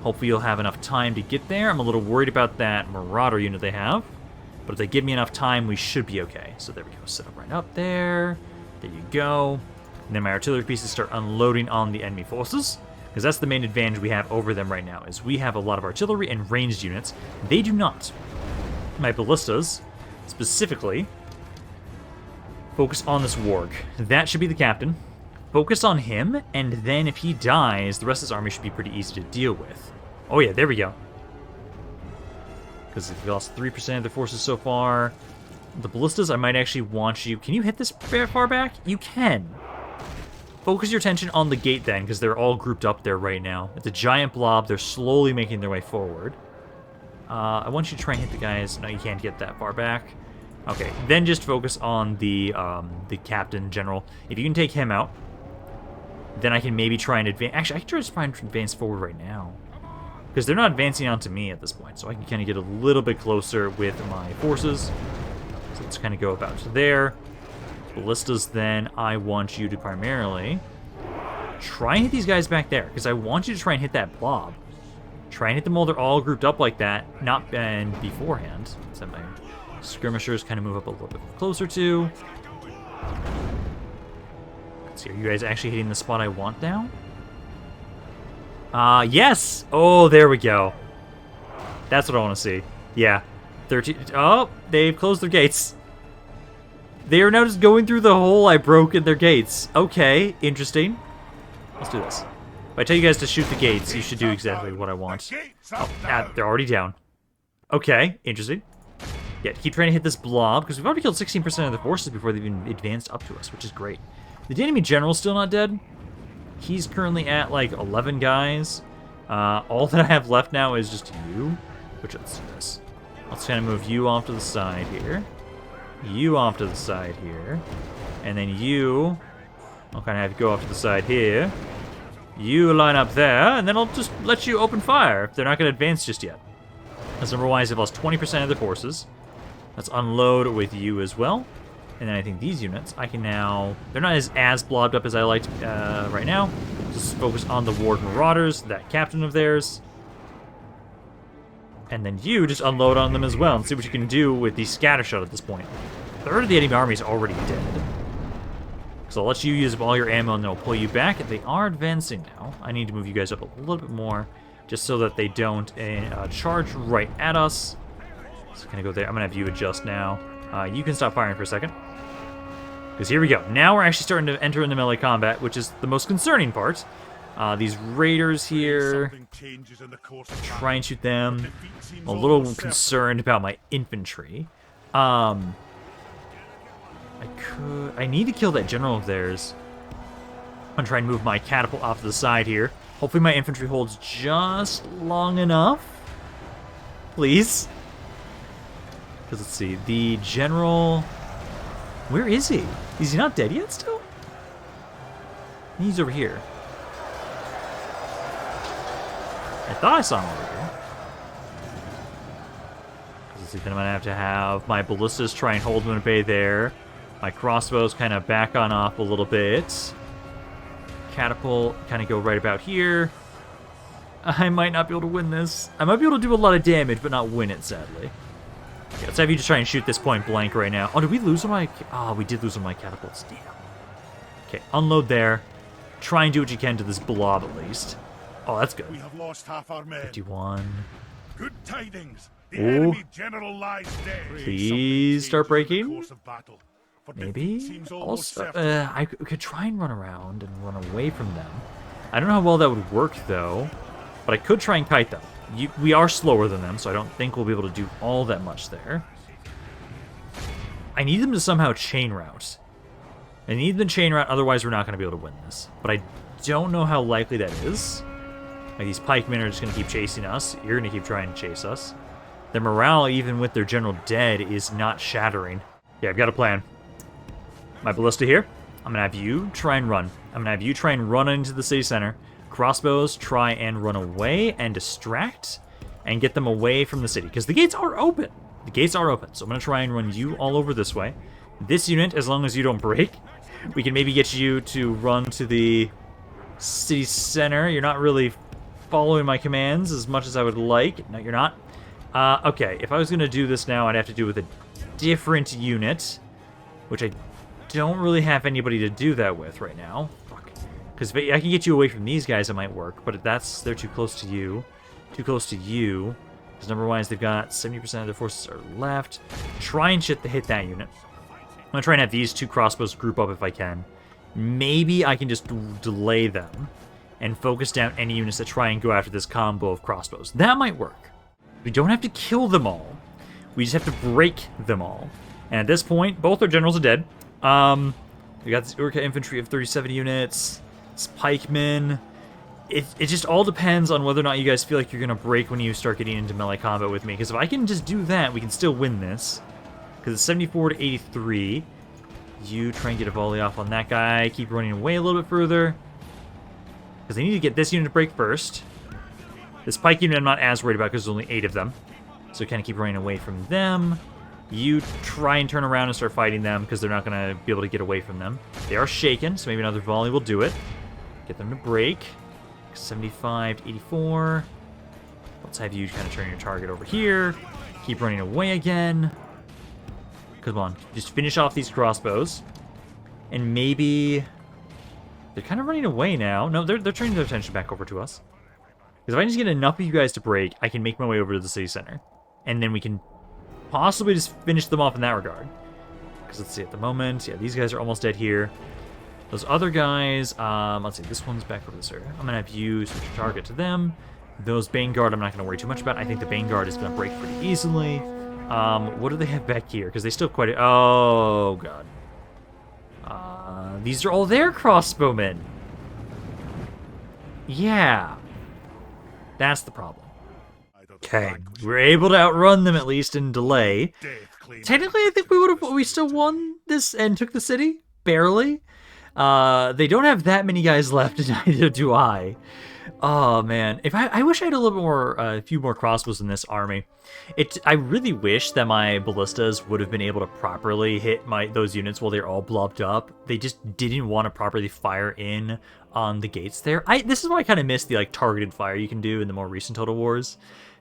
Hopefully you'll have enough time to get there. I'm a little worried about that Marauder unit they have, but if they give me enough time, we should be okay. So there we go, set up right up there. There you go. And then my artillery pieces start unloading on the enemy forces. Because that's the main advantage we have over them right now, is we have a lot of artillery and ranged units. They do not. My ballistas, specifically, focus on this warg. That should be the captain. Focus on him, and then if he dies, the rest of his army should be pretty easy to deal with. Oh yeah, there we go. Because we've lost 3% of their forces so far. The ballistas, I might actually want you... Can you hit this far back? You can. Focus your attention on the gate then, because they're all grouped up there right now. It's a giant blob. They're slowly making their way forward. I want you to try and hit the guys. No, you can't get that far back. Okay, then just focus on the captain general. If you can take him out, then I can maybe try and advance. Actually, I can try and advance forward right now, because they're not advancing onto me at this point. So I can kind of get a little bit closer with my forces. So let's kind of go about there. Ballistas, then I want you to primarily try and hit these guys back there, because I want you to try and hit that blob. Try and hit them while they're all grouped up like that, not and beforehand. So my skirmishers kind of move up a little bit closer to. Let's see, are you guys actually hitting the spot I want now? Yes! Oh, there we go. That's what I want to see. Yeah. 13. Oh, they've closed their gates. They are now just going through the hole I broke in their gates. Okay, interesting. Let's do this. If I tell you guys to shoot the gates, you should do exactly what I want. Oh, they're already down. Okay, interesting. Yeah, keep trying to hit this blob, because we've already killed 16% of the forces before they've even advanced up to us, which is great. The enemy general's still not dead. He's currently at, like, 11 guys. All that I have left now is just you. Which, let's do this. Let's kind of move you off to the side here. You off to the side here. And then you... I'll kind of have you go off to the side here. You line up there, and then I'll just let you open fire if they're not going to advance just yet. As number-wise, they've lost 20% of their forces. Let's unload with you as well. And then I think these units, I can now... They're not as blobbed up as I liked right now. Just focus on the Ward Marauders, that captain of theirs. And then you just unload on them as well and see what you can do with the scattershot at this point. A third of the enemy army is already dead. So I'll let you use up all your ammo and they'll pull you back. They are advancing now. I need to move you guys up a little bit more just so that they don't charge right at us. So kind of go there. I'm going to have you adjust now. You can stop firing for a second. Because here we go. Now we're actually starting to enter into melee combat, which is the most concerning part. These raiders here, try and shoot them. I'm a little concerned about my infantry. I need to kill that general of theirs. I'm gonna try and move my catapult off to the side here. Hopefully my infantry holds just long enough. Please. Because let's see, the general... Where is he? Is he not dead yet still? He's over here. I thought I saw him over here. Let's see, then I'm gonna have to have my ballistas try and hold him at bay there. My crossbows kind of back on off a little bit. Catapult kind of go right about here. I might not be able to win this. I might be able to do a lot of damage, but not win it, sadly. Okay, let's have you just try and shoot this point blank right now. Oh, did we lose on my... Oh, we did lose on my catapults. Damn. Okay, unload there. Try and do what you can to this blob at least. Oh, that's good. We have lost half our men. 51. Good tidings. The enemy general lies dead. Please start breaking. Course of battle. Maybe? Also, I could try and run around and run away from them. I don't know how well that would work, though. But I could try and kite them. We are slower than them, so I don't think we'll be able to do all that much there. I need them to somehow chain route. I need them to chain route, otherwise we're not going to be able to win this. But I don't know how likely that is. Like, these pikemen are just going to keep chasing us. You're going to keep trying to chase us. Their morale, even with their general dead, is not shattering. Yeah, I've got a plan. My ballista here. I'm going to have you try and run. I'm going to have you try and run into the city center. Crossbows, try and run away and distract and get them away from the city. Because the gates are open. The gates are open. So I'm going to try and run you all over this way. This unit, as long as you don't break, we can maybe get you to run to the city center. You're not really following my commands as much as I would like. No, you're not. Okay, if I was going to do this now, I'd have to do it with a different unit, which I don't really have anybody to do that with right now. Fuck. Because I can get you away from these guys, it might work, but they're too close to you. Too close to you. Because number-wise, they've got 70% of their forces are left. Try and hit that unit. I'm going to try and have these two crossbows group up if I can. Maybe I can just delay them and focus down any units that try and go after this combo of crossbows. That might work. We don't have to kill them all. We just have to break them all. And at this point, both our generals are dead. We got this Urka infantry of 37 units. It's pikemen. It just all depends on whether or not you guys feel like you're going to break when you start getting into melee combat with me. Because if I can just do that, we can still win this. Because it's 74 to 83. You try and get a volley off on that guy. Keep running away a little bit further. Because they need to get this unit to break first. This pike unit I'm not as worried about because there's only 8 of them. So kind of keep running away from them. You try and turn around and start fighting them because they're not going to be able to get away from them. They are shaken, so maybe another volley will do it. Get them to break. 75 to 84. Let's have you kind of turn your target over here. Keep running away again. Come on, just finish off these crossbows. And maybe... They're kind of running away now. No, they're turning their attention back over to us. Because if I just get enough of you guys to break, I can make my way over to the city center. And then we can possibly just finish them off in that regard. Because let's see, at the moment, yeah, these guys are almost dead here. Those other guys, let's see, this one's back over this area. I'm going to have you switch your target to them. Those Baneguard, I'm not going to worry too much about. I think the Baneguard is going to break pretty easily. What do they have back here? Because they still have quite a... Oh, God. These are all their crossbowmen. Yeah. That's the problem. Okay, we're able to outrun them at least in delay. Technically, I think we still won this and took the city. Barely. They don't have that many guys left, and neither do I. Oh man, I wish I had a little bit more, a few more crossbows in this army. I really wish that my ballistas would have been able to properly hit those units while they're all blobbed up. They just didn't want to properly fire in on the gates there. This is why I kind of miss the targeted fire you can do in the more recent Total Wars.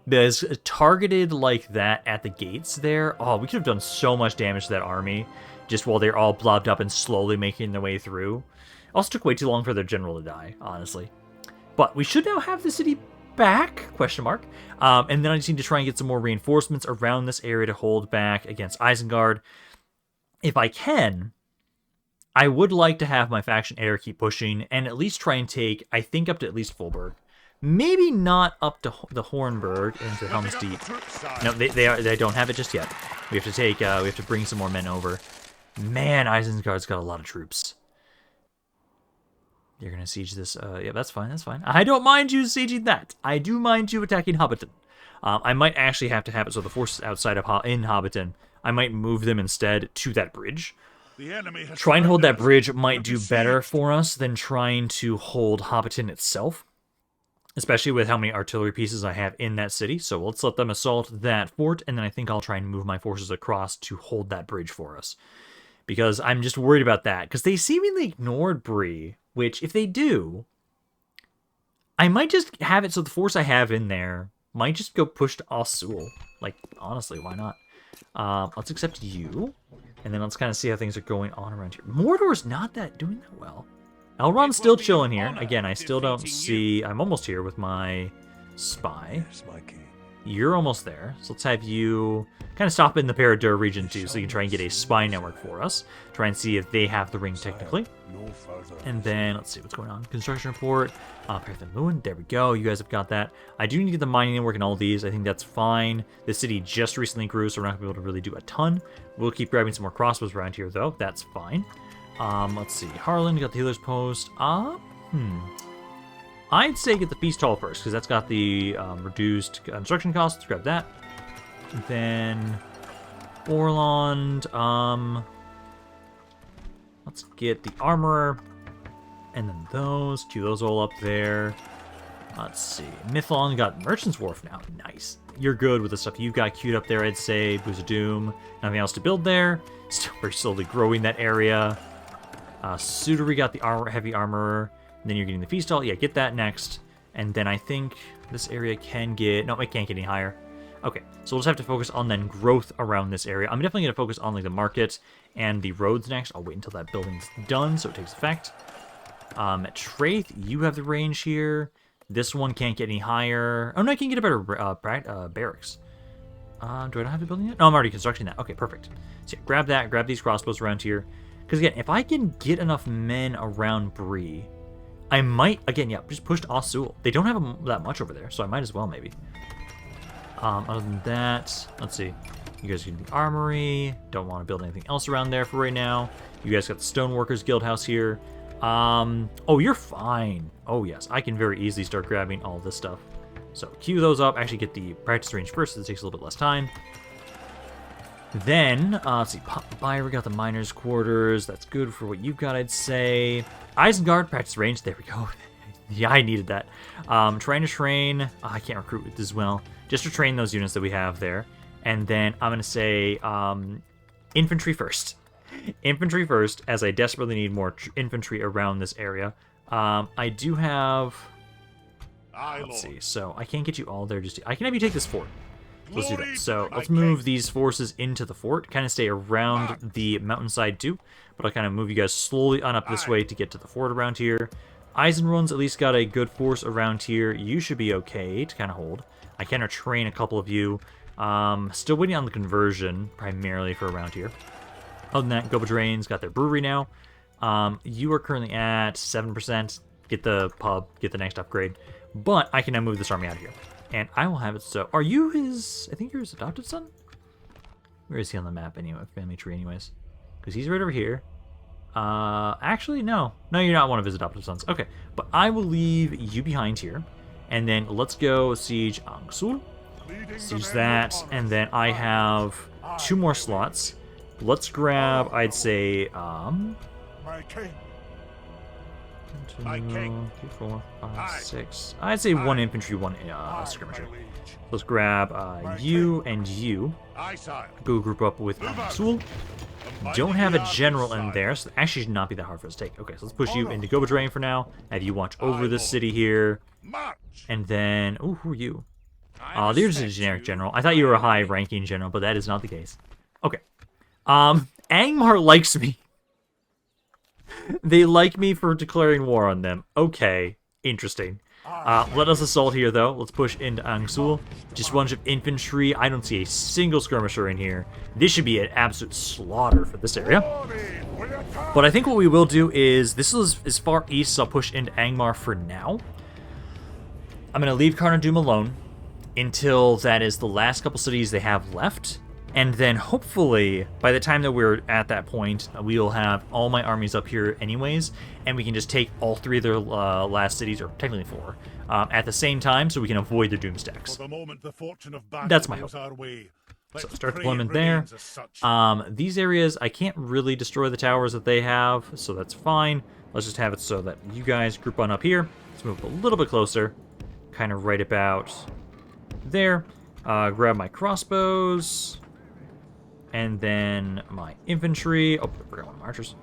Because targeted like that at the gates there, oh, we could have done so much damage to that army just while they're all blobbed up and slowly making their way through. Also took way too long for their general to die, honestly. But we should now have the city back, question mark. And then I just need to try and get some more reinforcements around this area to hold back against Isengard. If I can, I would like to have my faction heir keep pushing and at least try and take, I think, up to at least Fulberg. Maybe not up to the Hornburg into Helm's Deep. No, they don't have it just yet. We have to bring some more men over. Man, Isengard's got a lot of troops. You're gonna siege this. Yeah, that's fine. That's fine. I don't mind you sieging that. I do mind you attacking Hobbiton. I might actually have to have it so the forces outside of in Hobbiton, I might move them instead to that bridge. Trying to hold that bridge might do better for us than trying to hold Hobbiton itself, especially with how many artillery pieces I have in that city. So let's let them assault that fort, and then I think I'll try and move my forces across to hold that bridge for us. Because I'm just worried about that. Because they seemingly ignored Bree, which, if they do, I might just have it so the force I have in there might just go push to Angsûl. Like, honestly, why not? Let's accept you, and then let's kind of see how things are going on around here. Mordor's not doing that well. Elrond's still chilling here. Again, I still don't see... I'm almost here with my spy. You're almost there. So let's have you kind of stop in the Peredur region too, so you can try and get a spy network for us. Try and see if they have the ring technically. And then, let's see what's going on. Construction report. Ered Luin. There we go. You guys have got that. I do need to get the mining network and all these. I think that's fine. The city just recently grew, so we're not going to be able to really do a ton. We'll keep grabbing some more crossbows around here, though. That's fine. Let's see. Harlan, got the healer's post. I'd say get the Feast Hall first, because that's got the reduced construction costs. Let's grab that. Then Orlond. Let's get the Armorer. And then those. Queue those all up there. Let's see. Mithlon got Merchant's Wharf now. Nice. You're good with the stuff you've got queued up there, I'd say. Booze of Doom. Nothing else to build there. Still very slowly growing that area. Sudori got the heavy armorer. And then you're getting the Feast Hall. Yeah, get that next. And then I think this area can get... No, it can't get any higher. Okay, so we'll just have to focus on then growth around this area. I'm definitely going to focus on like the market and the roads next. I'll wait until that building's done so it takes effect. At Traith, you have the range here. This one can't get any higher. Oh, no, I can get a better barracks. Do I not have the building yet? No, I'm already constructing that. Okay, perfect. So yeah, grab that. Grab these crossbows around here. Because again, if I can get enough men around Bree... I might, again, yeah, just push to Angsûl. They don't have that much over there, so I might as well, maybe. Other than that, let's see. You guys can do the armory. Don't want to build anything else around there for right now. You guys got the Stoneworkers Guild House here. Oh, you're fine. Oh, yes, I can very easily start grabbing all this stuff. So, queue those up. Actually, get the practice range first, so it takes a little bit less time. Then, let's see, Buyer, we got the Miners' Quarters. That's good for what you've got, I'd say. Isengard, practice range. There we go. Yeah, I needed that. Trying to train. Oh, I can't recruit with this as well. Just to train those units that we have there. And then I'm going to say infantry first. Infantry first, as I desperately need more infantry around this area. I do have... Let's see. So I can't get you all there. I can have you take this fort. So let's do that. So let's move these forces into the fort. Kind of stay around the mountainside too. But I'll kind of move you guys slowly on up this way to get to the fort around here. Eisenrun's at least got a good force around here. You should be okay to kind of hold. I can train a couple of you. Still waiting on the conversion, primarily for around here. Other than that, Gobadrain's got their brewery now. You are currently at 7%. Get the pub, get the next upgrade. But I can now move this army out of here. And I will have it so... Are you his... I think you're his adopted son? Where is he on the map anyway? Family tree anyways. Because he's right over here. Actually, no. No, you're not one of his adopted sons. Okay. But I will leave you behind here. And then let's go siege Angsûl. Siege that. And then I have 2 more slots. Let's grab, I'd say, My king. 2, 3, 4, 5, 6. I'd say 1 infantry, 1 skirmisher. Let's grab you and you. Go group up with Angsûl. Don't have a general in there, so actually should not be that hard for us to take. Okay, so let's push you into Gobadrain for now. Have you watch over this city here. And then, oh, who are you? They're just a generic general. I thought you were a high-ranking general, but that is not the case. Okay. Angmar likes me. They like me for declaring war on them. Okay, interesting. Let us assault here, though. Let's push into Angsûl. Just a bunch of infantry. I don't see a single skirmisher in here. This should be an absolute slaughter for this area. But I think what we will do is, this is as far east as I'll push into Angmar for now. I'm going to leave Carnardoom alone until that is the last couple cities they have left. And then hopefully, by the time that we're at that point, we'll have all my armies up here anyways, and we can just take all 3 of their last cities, or technically 4, at the same time, so we can avoid their doom stacks. That's my hope. So start deployment there. These areas, I can't really destroy the towers that they have, so that's fine. Let's just have it so that you guys group on up here. Let's move a little bit closer, kind of right about there. Grab my crossbows. And then my infantry. Oh, I forgot one of my archers.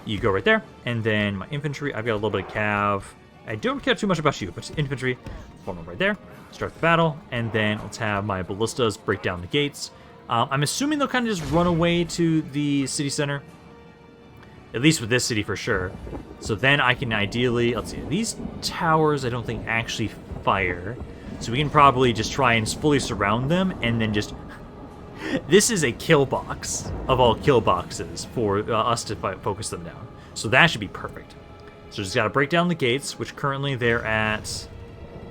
You go right there. And then my infantry. I've got a little bit of cav. I don't care too much about you, but infantry. Form up right there. Start the battle. And then let's have my ballistas break down the gates. I'm assuming they'll kind of just run away to the city center. At least with this city for sure. So then I can ideally... Let's see. These towers I don't think actually fire. So we can probably just try and fully surround them. And then just... This is a kill box of all kill boxes for us to focus them down. So that should be perfect. So just got to break down the gates, which currently they're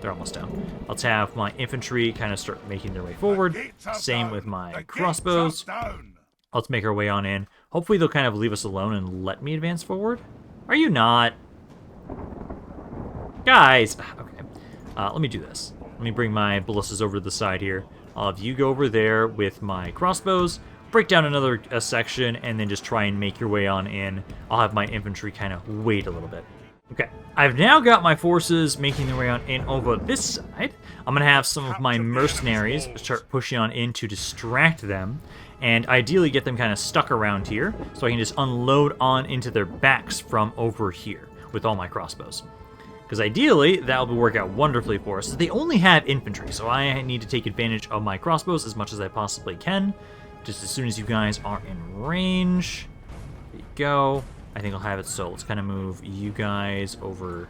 almost down. Let's have my infantry kind of start making their way forward. Same with my crossbows. Let's make our way on in. Hopefully they'll kind of leave us alone and let me advance forward. Are you not? Guys! Okay. Let me do this. Let me bring my ballistas over to the side here. I'll have you go over there with my crossbows, break down another section, and then just try and make your way on in. I'll have my infantry kind of wait a little bit. Okay, I've now got my forces making their way on in over this side. I'm going to have some of my mercenaries start pushing on in to distract them, and ideally get them kind of stuck around here, so I can just unload on into their backs from over here with all my crossbows. Because ideally, that will work out wonderfully for us. They only have infantry, so I need to take advantage of my crossbows as much as I possibly can. Just as soon as you guys are in range. There you go. I think I'll have it so. Let's kind of move you guys over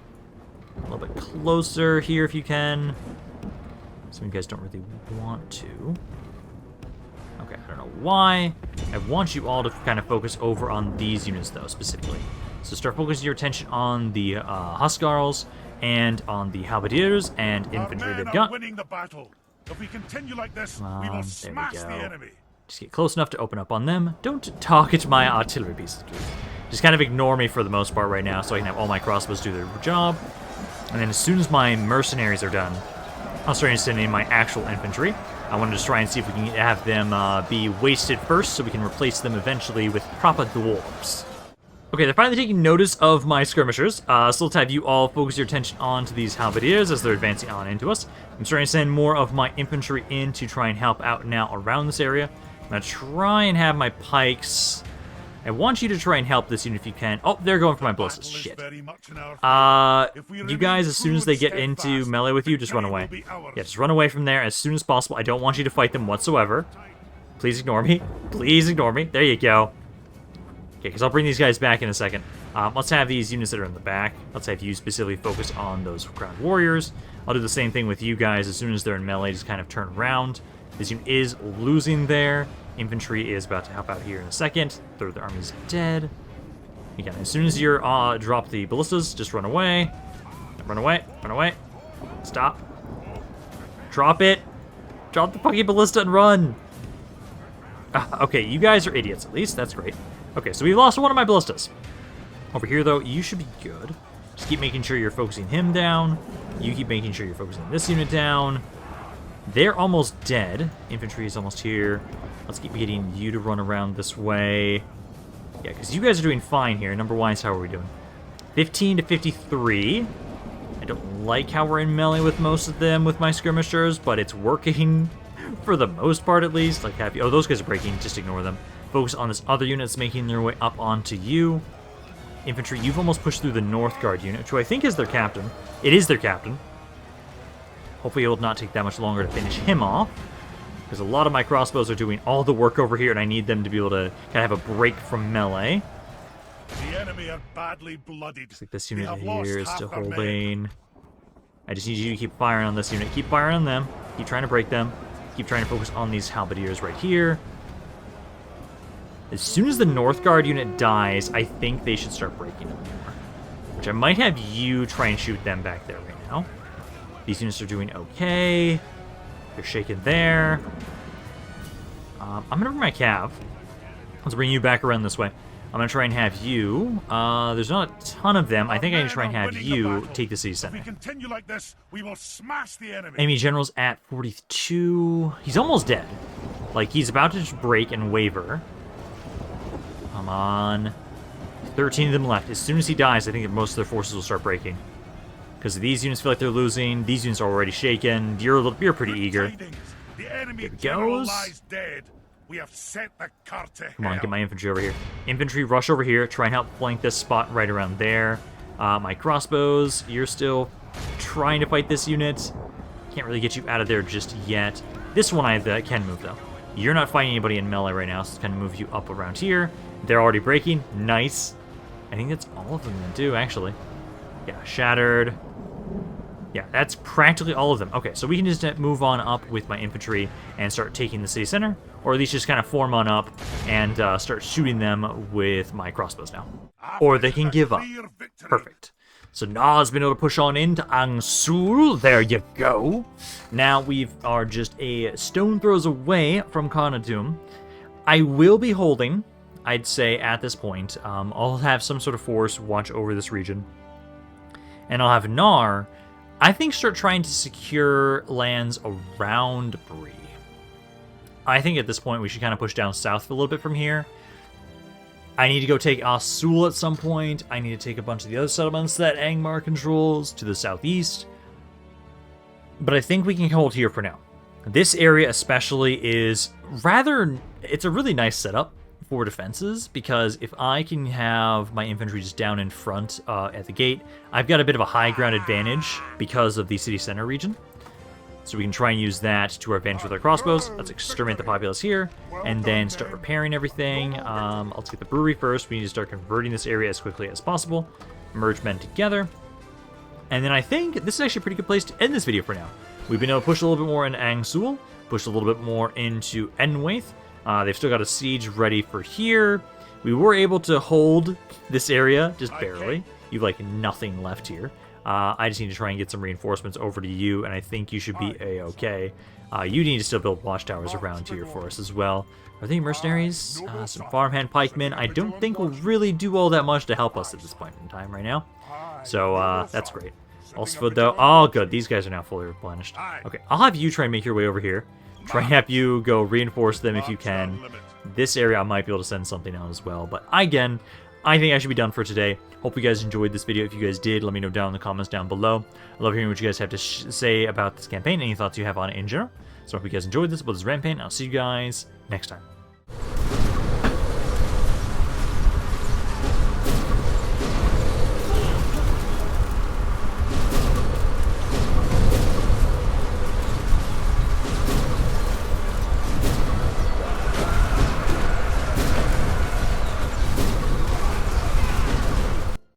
a little bit closer here if you can. Some of you guys don't really want to. Okay, I don't know why. I want you all to kind of focus over on these units, though, specifically. So start focusing your attention on the Huskarls and on the Halberdiers and infantry they've got. Winning the battle. If we continue like this, we will smash the enemy. Just get close enough to open up on them. Don't target my artillery pieces. Just kind of ignore me for the most part right now so I can have all my crossbows do their job. And then as soon as my mercenaries are done, I'll start to send in my actual infantry. I want to just try and see if we can have them be wasted first so we can replace them eventually with proper dwarves. Okay, they're finally taking notice of my skirmishers, so let's have you all focus your attention onto these halberdiers as they're advancing on into us. I'm starting to send more of my infantry in to try and help out now around this area. I'm going to try and have my pikes... I want you to try and help this unit if you can. Oh, they're going for my ballistas. Battle is Shit. very much in our favor. If we You remain guys, as soon as true they and get into steadfast, melee with you, just run victory away. will be ours. Yeah, just run away from there as soon as possible. I don't want you to fight them whatsoever. Please ignore me. Please ignore me. There you go. Okay, because I'll bring these guys back in a second. Let's have these units that are in the back. Let's have you specifically focus on those crowned warriors. I'll do the same thing with you guys. As soon as they're in melee, just kind of turn around. This unit is losing there. Infantry is about to help out here in a second. Third of the army is dead. Again, as soon as you're drop the ballistas, just run away. Run away. Run away. Stop. Drop it. Drop the fucking ballista and run. Okay, you guys are idiots at least. That's great. Okay, so we lost one of my ballistas. Over here, though, you should be good. Just keep making sure you're focusing him down. You keep making sure you're focusing this unit down. They're almost dead. Infantry is almost here. Let's keep getting you to run around this way. Yeah, because you guys are doing fine here. Number-wise, how are we doing? 15 to 53. I don't like how we're in melee with most of them with my skirmishers, but it's working for the most part, at least. Like, happy. Oh, those guys are breaking. Just ignore them. Focus on this other unit that's making their way up onto you. Infantry, you've almost pushed through the North Guard unit, who I think is their captain. It is their captain. Hopefully it will not take that much longer to finish him off, because a lot of my crossbows are doing all the work over here, and I need them to be able to kind of have a break from melee. The enemy are badly blooded. Looks like this They unit have here lost is half still their men. holding. I just need you to keep firing on this unit. Keep firing on them. Keep trying to break them. Keep trying to focus on these halberdiers right here. As soon as the North Guard unit dies, I think they should start breaking them more. Which I might have you try and shoot them back there right now. These units are doing okay. They're shaking there. I'm going to bring my cav. Let's bring you back around this way. I'm going to try and have you. There's not a ton of them. I think I can try and have you take the city center. If we continue like this, we will smash the enemy. Enemy general's at 42. He's almost dead. Like, he's about to just break and waver. Come on. 13 of them left. As soon as he dies, I think that most of their forces will start breaking. Because these units feel like they're losing. These units are already shaken. You're pretty eager. The enemy There it general goes. lies dead. We have set the cart to Come on, hell. get my infantry over here. Infantry, rush over here. Try and help flank this spot right around there. My crossbows, you're still trying to fight this unit. Can't really get you out of there just yet. This one I can move, though. You're not fighting anybody in melee right now, so it's going to move you up around here. They're already breaking. Nice. I think that's all of them that do, actually. Yeah, shattered. Yeah, that's practically all of them. Okay, so we can just move on up with my infantry and start taking the city center, or at least just kind of form on up and start shooting them with my crossbows now. Or they can give up. Perfect. So Na's been able to push on into Angsûl. There you go. Now we are just a stone throws away from Khana-Dûm. I will be holding, I'd say, at this point. I'll have some sort of force watch over this region. And I'll have Nar, I think, start trying to secure lands around Bree. I think at this point we should kind of push down south a little bit from here. I need to go take Angsûl at some point. I need to take a bunch of the other settlements that Angmar controls to the southeast. But I think we can hold here for now. This area especially is it's a really nice setup for defenses, because if I can have my infantry just down in front at the gate, I've got a bit of a high ground advantage because of the city center region. So we can try and use that to our advantage with our crossbows. Let's exterminate the populace here, and then start repairing everything. Let's get the brewery first. We need to start converting this area as quickly as possible. Merge men together. And then I think this is actually a pretty good place to end this video for now. We've been able to push a little bit more in Angsûl, push a little bit more into Enwaith. They've still got a siege ready for here. We were able to hold this area, just barely. You've like nothing left here. I just need to try and get some reinforcements over to you, and I think you should be a-okay. You need to still build watchtowers around here for us as well. Are they mercenaries? Some farmhand pikemen. I don't think will really do all that much to help us at this point in time right now. So that's great. Also, though, oh good, these guys are now fully replenished. Okay, I'll have you try and make your way over here. Try and have you go reinforce them if you can. This area I might be able to send something out as well. But again, I think I should be done for today. Hope you guys enjoyed this video. If you guys did, let me know down in the comments down below. I love hearing what you guys have to say about this campaign, any thoughts you have on it in general. So I hope you guys enjoyed this. But this is Rampaned. I'll see you guys next time.